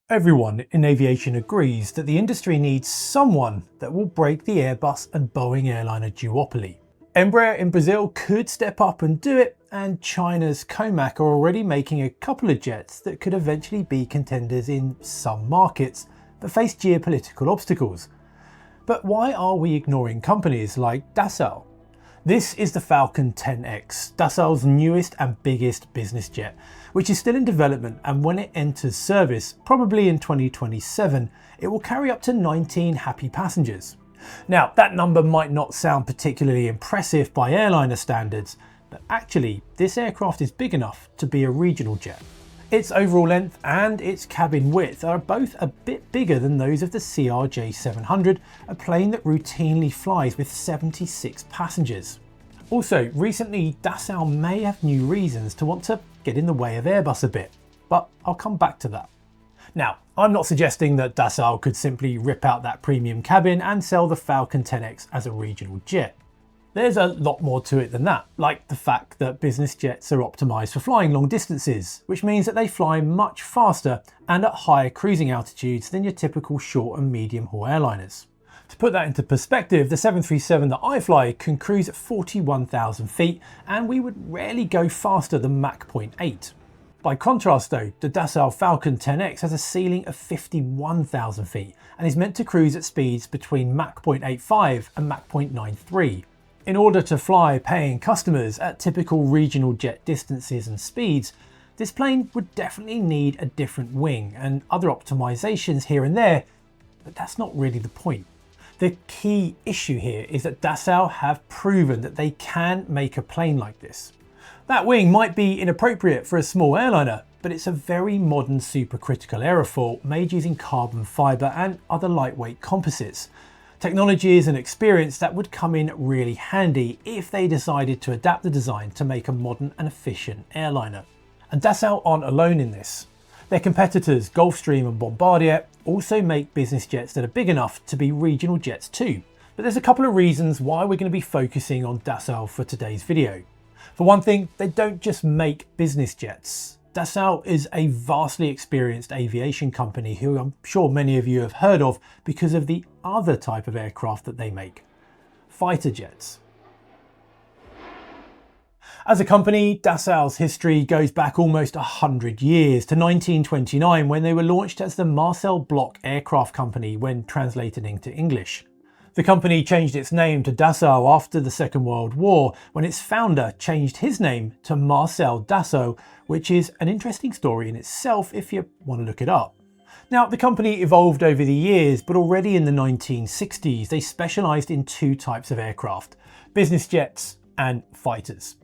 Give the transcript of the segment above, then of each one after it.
Everyone in aviation agrees that the industry needs someone that will break the Airbus and Boeing airliner duopoly. Embraer in Brazil could step up and do it, and China's Comac are already making a couple of jets that could eventually be contenders in some markets, but face geopolitical obstacles. But why are we ignoring companies like Dassault? This is the Falcon 10X, Dassault's newest and biggest business jet, which is still in development, and when it enters service, probably in 2027, it will carry up to 19 happy passengers. Now, that number might not sound particularly impressive by airliner standards, but actually, this aircraft is big enough to be a regional jet. Its overall length and its cabin width are both a bit bigger than those of the CRJ700, a plane that routinely flies with 76 passengers. Also, recently Dassault may have new reasons to want to get in the way of Airbus a bit, but I'll come back to that. Now, I'm not suggesting that Dassault could simply rip out that premium cabin and sell the Falcon 10X as a regional jet. There's a lot more to it than that, like the fact that business jets are optimised for flying long distances, which means that they fly much faster and at higher cruising altitudes than your typical short and medium haul airliners. To put that into perspective, the 737 that I fly can cruise at 41,000 feet, and we would rarely go faster than Mach 0.8. By contrast though, the Dassault Falcon 10X has a ceiling of 51,000 feet and is meant to cruise at speeds between Mach 0.85 and Mach 0.93. In order to fly paying customers at typical regional jet distances and speeds, this plane would definitely need a different wing and other optimizations here and there, but that's not really the point. The key issue here is that Dassault have proven that they can make a plane like this. That wing might be inappropriate for a small airliner, but it's a very modern supercritical aerofoil made using carbon fibre and other lightweight composites. Technologies and experience that would come in really handy if they decided to adapt the design to make a modern and efficient airliner. And Dassault aren't alone in this. Their competitors Gulfstream and Bombardier also make business jets that are big enough to be regional jets too. But there's a couple of reasons why we're going to be focusing on Dassault for today's video. For one thing, they don't just make business jets. Dassault is a vastly experienced aviation company who I'm sure many of you have heard of because of the other type of aircraft that they make, fighter jets. As a company, Dassault's history goes back almost 100 years to 1929 when they were launched as the Marcel Bloch Aircraft Company when translated into English. The company changed its name to Dassault after the Second World War when its founder changed his name to Marcel Dassault, which is an interesting story in itself if you want to look it up. Now, the company evolved over the years, but already in the 1960s they specialised in two types of aircraft, business jets and fighters.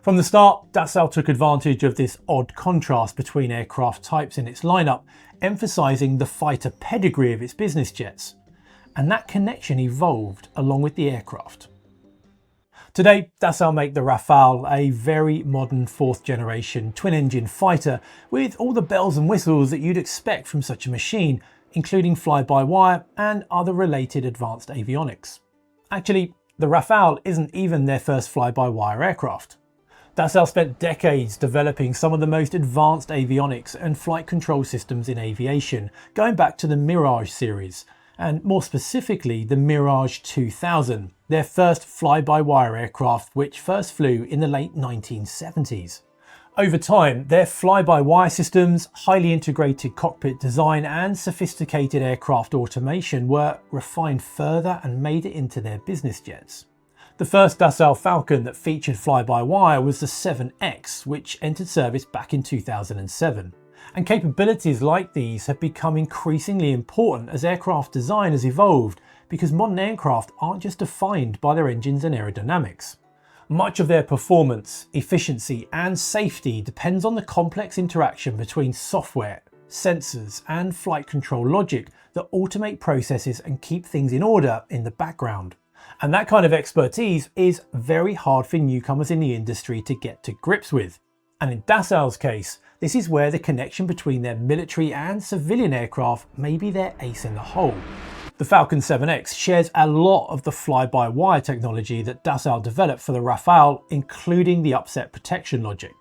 From the start, Dassault took advantage of this odd contrast between aircraft types in its lineup, emphasising the fighter pedigree of its business jets. And that connection evolved along with the aircraft. Today, Dassault make the Rafale, a very modern fourth generation twin-engine fighter with all the bells and whistles that you'd expect from such a machine, including fly-by-wire and other related advanced avionics. Actually, the Rafale isn't even their first fly-by-wire aircraft. Dassault spent decades developing some of the most advanced avionics and flight control systems in aviation, going back to the Mirage series, and more specifically the Mirage 2000, their first fly-by-wire aircraft which first flew in the late 1970s. Over time, their fly-by-wire systems, highly integrated cockpit design and sophisticated aircraft automation were refined further and made it into their business jets. The first Dassault Falcon that featured fly-by-wire was the 7X, which entered service back in 2007. And capabilities like these have become increasingly important as aircraft design has evolved, because modern aircraft aren't just defined by their engines and aerodynamics. Much of their performance, efficiency and safety depends on the complex interaction between software, sensors and flight control logic that automate processes and keep things in order in the background. And that kind of expertise is very hard for newcomers in the industry to get to grips with. And in Dassault's case, this is where the connection between their military and civilian aircraft may be their ace in the hole. The Falcon 7X shares a lot of the fly-by-wire technology that Dassault developed for the Rafale, including the upset protection logic.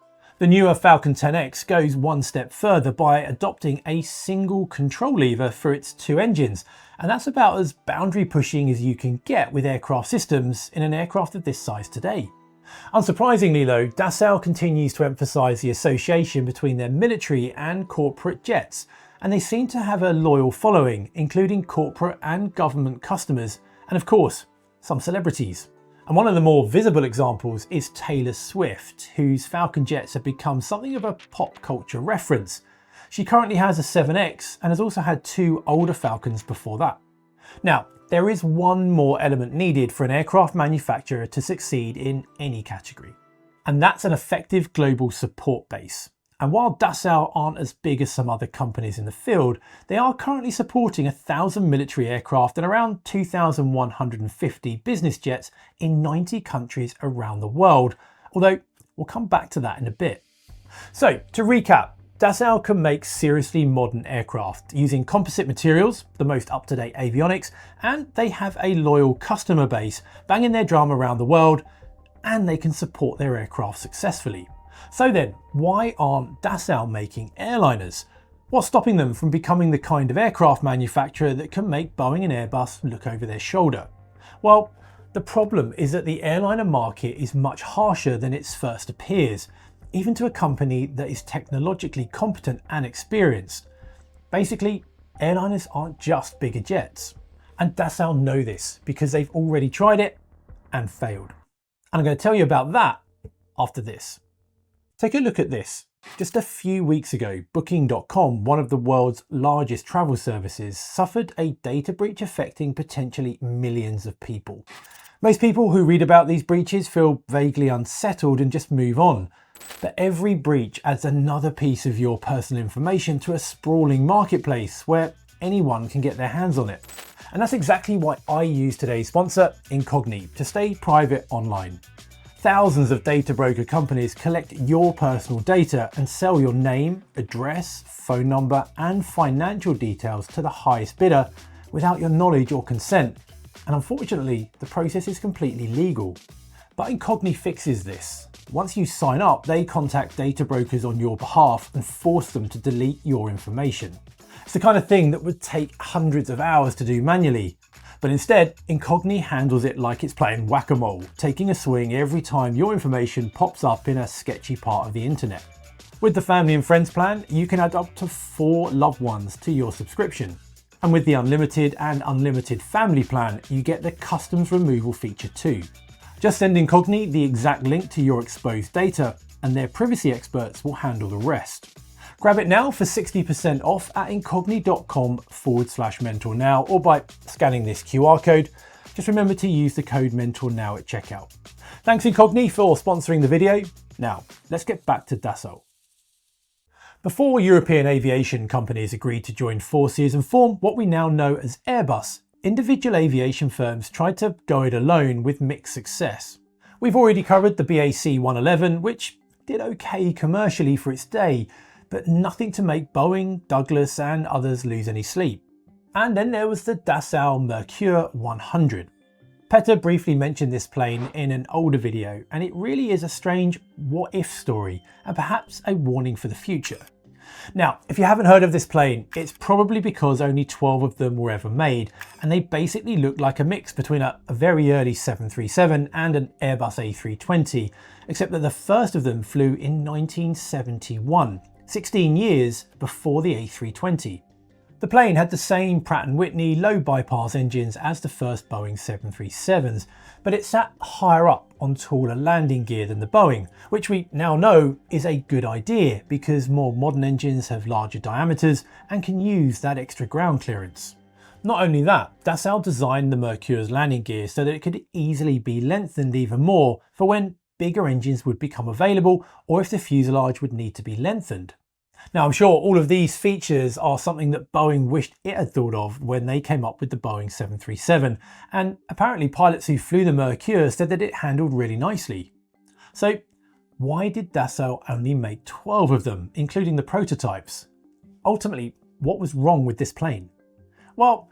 The newer Falcon 10X goes one step further by adopting a single control lever for its two engines, and that's about as boundary pushing as you can get with aircraft systems in an aircraft of this size today. Unsurprisingly though, Dassault continues to emphasise the association between their military and corporate jets, and they seem to have a loyal following, including corporate and government customers, and of course, some celebrities. And one of the more visible examples is Taylor Swift, whose Falcon jets have become something of a pop culture reference. She currently has a 7X and has also had two older Falcons before that. Now, there is one more element needed for an aircraft manufacturer to succeed in any category, and that's an effective global support base. And while Dassault aren't as big as some other companies in the field, they are currently supporting 1,000 military aircraft and around 2,150 business jets in 90 countries around the world, although we'll come back to that in a bit. So to recap, Dassault can make seriously modern aircraft using composite materials, the most up-to-date avionics, and they have a loyal customer base banging their drum around the world, and they can support their aircraft successfully. So then, why aren't Dassault making airliners? What's stopping them from becoming the kind of aircraft manufacturer that can make Boeing and Airbus look over their shoulder? Well, the problem is that the airliner market is much harsher than it first appears, even to a company that is technologically competent and experienced. Basically, airliners aren't just bigger jets. And Dassault know this because they've already tried it and failed. And I'm going to tell you about that after this. Take a look at this. Just a few weeks ago, Booking.com, one of the world's largest travel services, suffered a data breach affecting potentially millions of people. Most people who read about these breaches feel vaguely unsettled and just move on. But every breach adds another piece of your personal information to a sprawling marketplace where anyone can get their hands on it. And that's exactly why I use today's sponsor, Incogni, to stay private online. Thousands of data broker companies collect your personal data and sell your name, address, phone number, and financial details to the highest bidder without your knowledge or consent. And unfortunately, the process is completely legal. But Incogni fixes this. Once you sign up, they contact data brokers on your behalf and force them to delete your information. It's the kind of thing that would take hundreds of hours to do manually. But instead, Incogni handles it like it's playing whack-a-mole, taking a swing every time your information pops up in a sketchy part of the internet. With the Family and Friends plan, you can add up to 4 loved ones to your subscription. And with the Unlimited and Unlimited Family plan, you get the customs removal feature too. Just send Incogni the exact link to your exposed data, and their privacy experts will handle the rest. Grab it now for 60% off at incogni.com/mentor now, or by scanning this QR code. Just remember to use the code mentor now at checkout. Thanks Incogni for sponsoring the video. Now, let's get back to Dassault. Before European aviation companies agreed to join forces and form what we now know as Airbus, individual aviation firms tried to go it alone with mixed success. We've already covered the BAC 111, which did okay commercially for its day, but nothing to make Boeing, Douglas and others lose any sleep. And then there was the Dassault Mercure 100. Petter briefly mentioned this plane in an older video, and it really is a strange what-if story, and perhaps a warning for the future. Now, if you haven't heard of this plane, it's probably because only 12 of them were ever made, and they basically look like a mix between a very early 737 and an Airbus A320, except that the first of them flew in 1971. 16 years before the A320. The plane had the same Pratt & Whitney low bypass engines as the first Boeing 737s, but it sat higher up on taller landing gear than the Boeing, which we now know is a good idea because more modern engines have larger diameters and can use that extra ground clearance. Not only that, Dassault designed the Mercure's landing gear so that it could easily be lengthened even more for when bigger engines would become available or if the fuselage would need to be lengthened. Now, I'm sure all of these features are something that Boeing wished it had thought of when they came up with the Boeing 737, and apparently pilots who flew the Mercure said that it handled really nicely. So why did Dassault only make 12 of them, including the prototypes? Ultimately, what was wrong with this plane? Well,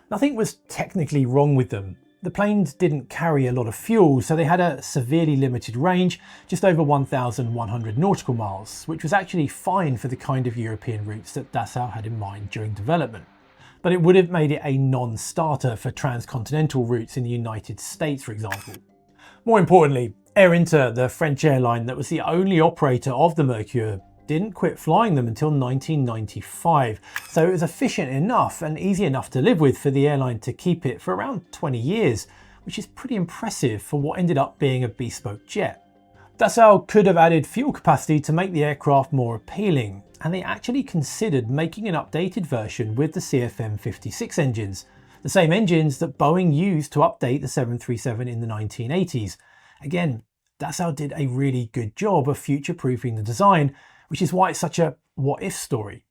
nothing was technically wrong with them. the planes didn't carry a lot of fuel, so they had a severely limited range, just over 1,100 nautical miles, which was actually fine for the kind of European routes that Dassault had in mind during development. But it would have made it a non-starter for transcontinental routes in the United States, for example. More importantly, Air Inter, the French airline that was the only operator of the Mercure, didn't quit flying them until 1995, so it was efficient enough and easy enough to live with for the airline to keep it for around 20 years, which is pretty impressive for what ended up being a bespoke jet. Dassault could have added fuel capacity to make the aircraft more appealing, and they actually considered making an updated version with the CFM56 engines, the same engines that Boeing used to update the 737 in the 1980s. Again, Dassault did a really good job of future-proofing the design, which is why it's such a what-if story.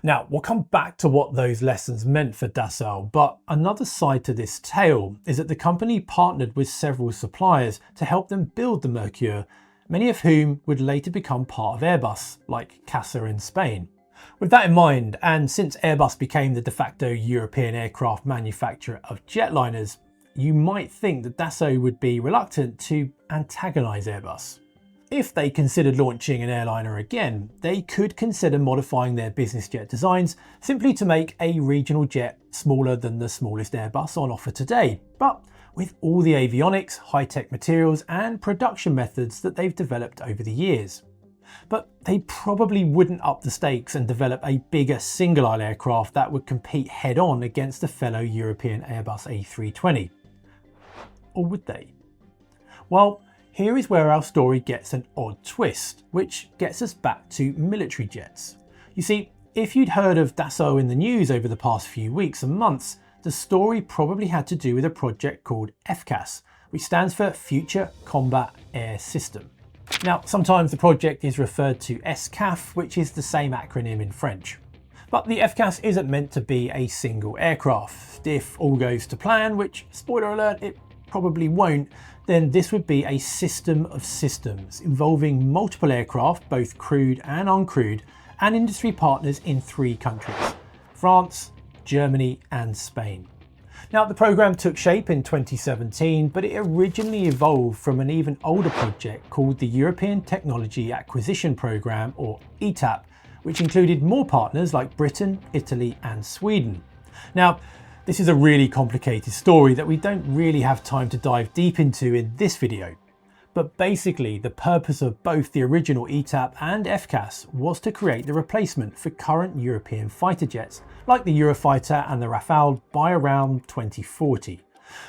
Now, we'll come back to what those lessons meant for Dassault, but another side to this tale is that the company partnered with several suppliers to help them build the Mercure, many of whom would later become part of Airbus, like CASA in Spain. With that in mind, and since Airbus became the de facto European aircraft manufacturer of jetliners, you might think that Dassault would be reluctant to antagonise Airbus. If they considered launching an airliner again, they could consider modifying their business jet designs simply to make a regional jet smaller than the smallest Airbus on offer today, but with all the avionics, high-tech materials and production methods that they've developed over the years. But they probably wouldn't up the stakes and develop a bigger single-aisle aircraft that would compete head-on against the fellow European Airbus A320. Or would they? Well, here is where our story gets an odd twist, which gets us back to military jets. You see, if you'd heard of Dassault in the news over the past few weeks and months, the story probably had to do with a project called FCAS, which stands for Future Combat Air System. Now, sometimes the project is referred to SCAF, which is the same acronym in French. But the FCAS isn't meant to be a single aircraft. If all goes to plan, which, spoiler alert, it probably won't, then this would be a system of systems involving multiple aircraft, both crewed and uncrewed, and industry partners in 3 countries: France, Germany and Spain. Now, the program took shape in 2017, but it originally evolved from an even older project called the European Technology Acquisition Programme, or ETAP, which included more partners like Britain, Italy and Sweden. Now, this is a really complicated story that we don't really have time to dive deep into in this video. But basically, the purpose of both the original ETAP and FCAS was to create the replacement for current European fighter jets, like the Eurofighter and the Rafale, by around 2040.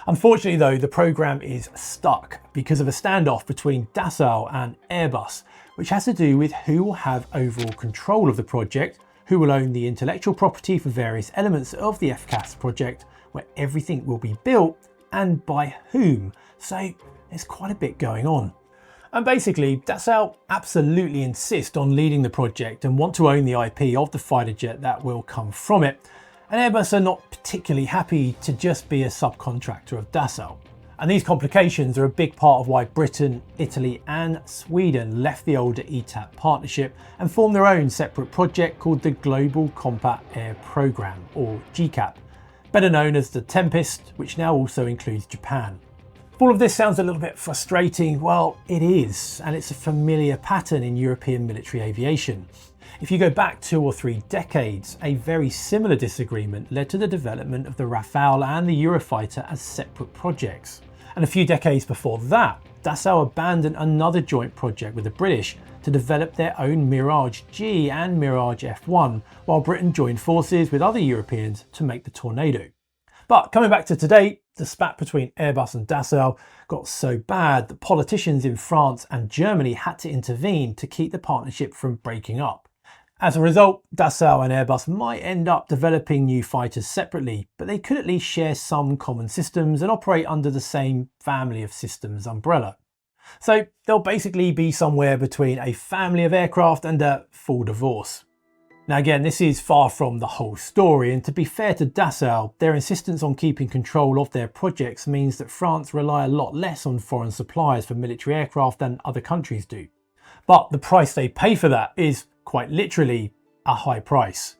Unfortunately though, the program is stuck because of a standoff between Dassault and Airbus, which has to do with who will have overall control of the project, who will own the intellectual property for various elements of the FCAS project, where everything will be built, and by whom. So there's quite a bit going on. And basically, Dassault absolutely insist on leading the project and want to own the IP of the fighter jet that will come from it. And Airbus are not particularly happy to just be a subcontractor of Dassault. And these complications are a big part of why Britain, Italy and Sweden left the older ETAP partnership and formed their own separate project called the Global Combat Air Programme, or GCAP, better known as the Tempest, which now also includes Japan. If all of this sounds a little bit frustrating, well, it is, and it's a familiar pattern in European military aviation. If you go back 2 or 3 decades, a very similar disagreement led to the development of the Rafale and the Eurofighter as separate projects. And a few decades before that, Dassault abandoned another joint project with the British to develop their own Mirage G and Mirage F1, while Britain joined forces with other Europeans to make the Tornado. But coming back to today, the spat between Airbus and Dassault got so bad that politicians in France and Germany had to intervene to keep the partnership from breaking up. As a result, Dassault and Airbus might end up developing new fighters separately, but they could at least share some common systems and operate under the same family of systems umbrella. So they'll basically be somewhere between a family of aircraft and a full divorce. Now again, this is far from the whole story, and to be fair to Dassault, their insistence on keeping control of their projects means that France rely a lot less on foreign suppliers for military aircraft than other countries do. But the price they pay for that is quite literally a high price.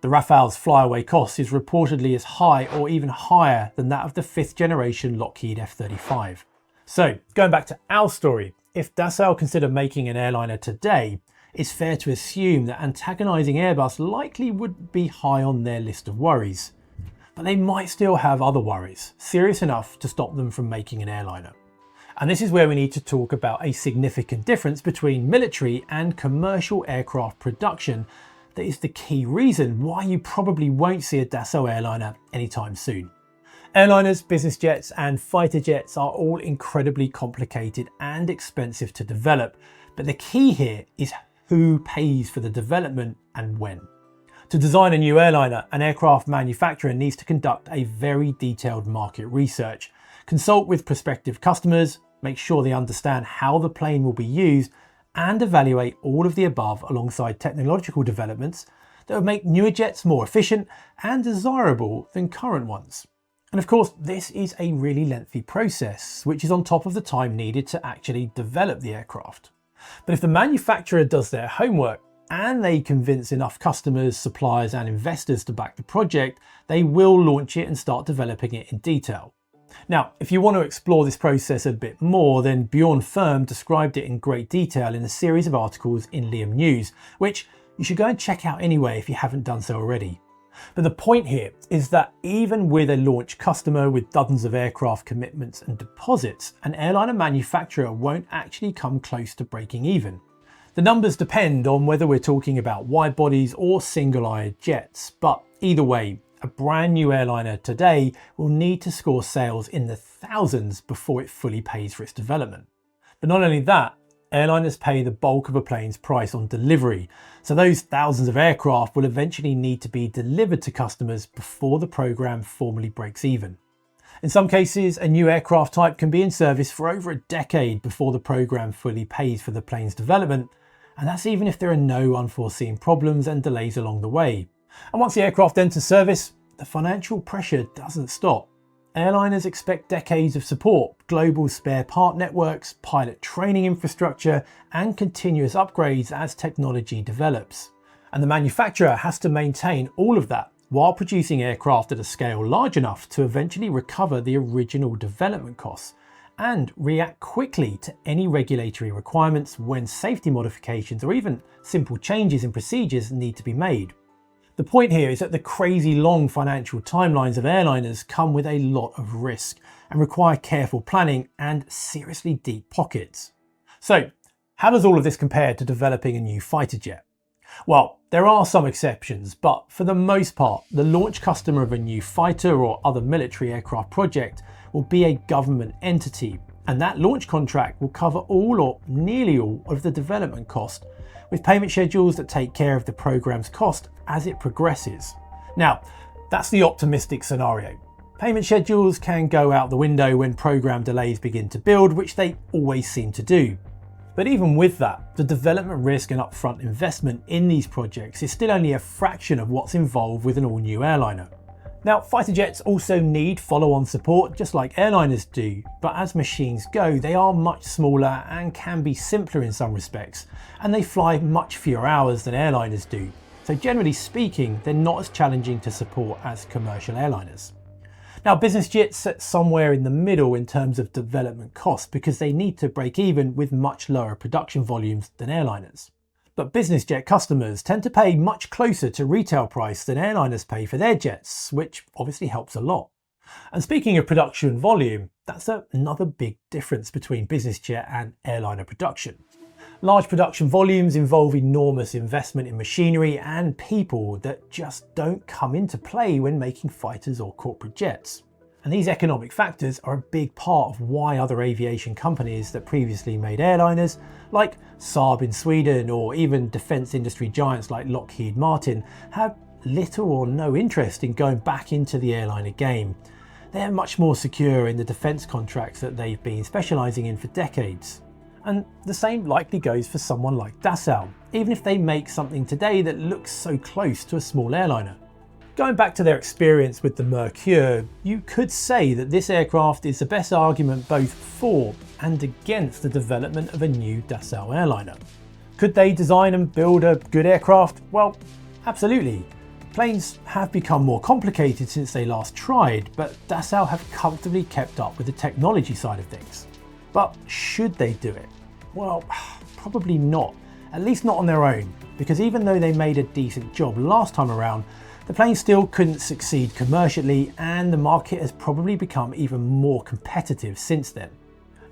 The Rafale's flyaway cost is reportedly as high or even higher than that of the 5th generation Lockheed F-35. So, going back to our story, if Dassault consider making an airliner today, it's fair to assume that antagonising Airbus likely would be high on their list of worries. But they might still have other worries, serious enough to stop them from making an airliner. And this is where we need to talk about a significant difference between military and commercial aircraft production that is the key reason why you probably won't see a Dassault airliner anytime soon. Airliners, business jets and fighter jets are all incredibly complicated and expensive to develop, but the key here is who pays for the development and when. To design a new airliner, an aircraft manufacturer needs to conduct a very detailed market research, consult with prospective customers, make sure they understand how the plane will be used, and evaluate all of the above alongside technological developments that would make newer jets more efficient and desirable than current ones. And of course, this is a really lengthy process, which is on top of the time needed to actually develop the aircraft. But if the manufacturer does their homework and they convince enough customers, suppliers and investors to back the project, they will launch it and start developing it in detail. Now, if you want to explore this process a bit more, then Bjorn Firm described it in great detail in a series of articles in Liam News, which you should go and check out anyway if you haven't done so already. But the point here is that even with a launch customer with dozens of aircraft commitments and deposits, an airliner manufacturer won't actually come close to breaking even. The numbers depend on whether we're talking about wide bodies or single-aisle jets, but either way, a brand new airliner today will need to score sales in the thousands before it fully pays for its development. But not only that, airliners pay the bulk of a plane's price on delivery, so those thousands of aircraft will eventually need to be delivered to customers before the program formally breaks even. In some cases, a new aircraft type can be in service for over a decade before the program fully pays for the plane's development, and that's even if there are no unforeseen problems and delays along the way. And once the aircraft enters service, the financial pressure doesn't stop. Airliners expect decades of support, global spare part networks, pilot training infrastructure, and continuous upgrades as technology develops. And the manufacturer has to maintain all of that while producing aircraft at a scale large enough to eventually recover the original development costs and react quickly to any regulatory requirements when safety modifications or even simple changes in procedures need to be made. The point here is that the crazy long financial timelines of airliners come with a lot of risk and require careful planning and seriously deep pockets. So, how does all of this compare to developing a new fighter jet? Well, there are some exceptions, but for the most part, the launch customer of a new fighter or other military aircraft project will be a government entity, and that launch contract will cover all or nearly all of the development cost, with payment schedules that take care of the program's cost as it progresses. Now, that's the optimistic scenario. Payment schedules can go out the window when program delays begin to build, which they always seem to do. But even with that, the development risk and upfront investment in these projects is still only a fraction of what's involved with an all-new airliner. Now, fighter jets also need follow-on support just like airliners do, but as machines go, they are much smaller and can be simpler in some respects, and they fly much fewer hours than airliners do. So generally speaking, they're not as challenging to support as commercial airliners. Now, business jets sit somewhere in the middle in terms of development costs because they need to break even with much lower production volumes than airliners. But business jet customers tend to pay much closer to retail price than airliners pay for their jets, which obviously helps a lot. And speaking of production volume, that's another big difference between business jet and airliner production. Large production volumes involve enormous investment in machinery and people that just don't come into play when making fighters or corporate jets. And these economic factors are a big part of why other aviation companies that previously made airliners, like Saab in Sweden or even defence industry giants like Lockheed Martin, have little or no interest in going back into the airliner game. They're much more secure in the defence contracts that they've been specialising in for decades. And the same likely goes for someone like Dassault, even if they make something today that looks so close to a small airliner. Going back to their experience with the Mercure, you could say that this aircraft is the best argument both for and against the development of a new Dassault airliner. Could they design and build a good aircraft? Well, absolutely. Planes have become more complicated since they last tried, but Dassault have comfortably kept up with the technology side of things. But should they do it? Well, probably not, at least not on their own, because even though they made a decent job last time around, the plane still couldn't succeed commercially, and the market has probably become even more competitive since then.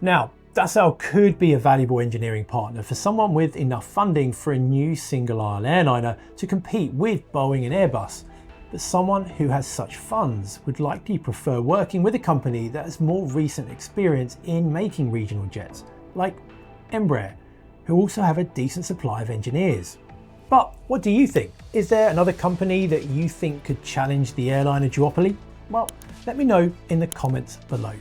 Now, Dassault could be a valuable engineering partner for someone with enough funding for a new single-aisle airliner to compete with Boeing and Airbus, but someone who has such funds would likely prefer working with a company that has more recent experience in making regional jets, like Embraer, who also have a decent supply of engineers. But what do you think? Is there another company that you think could challenge the airliner duopoly? Well, let me know in the comments below.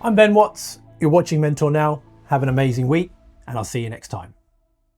I'm Ben Watts. You're watching Mentor now. Have an amazing week, and I'll see you next time.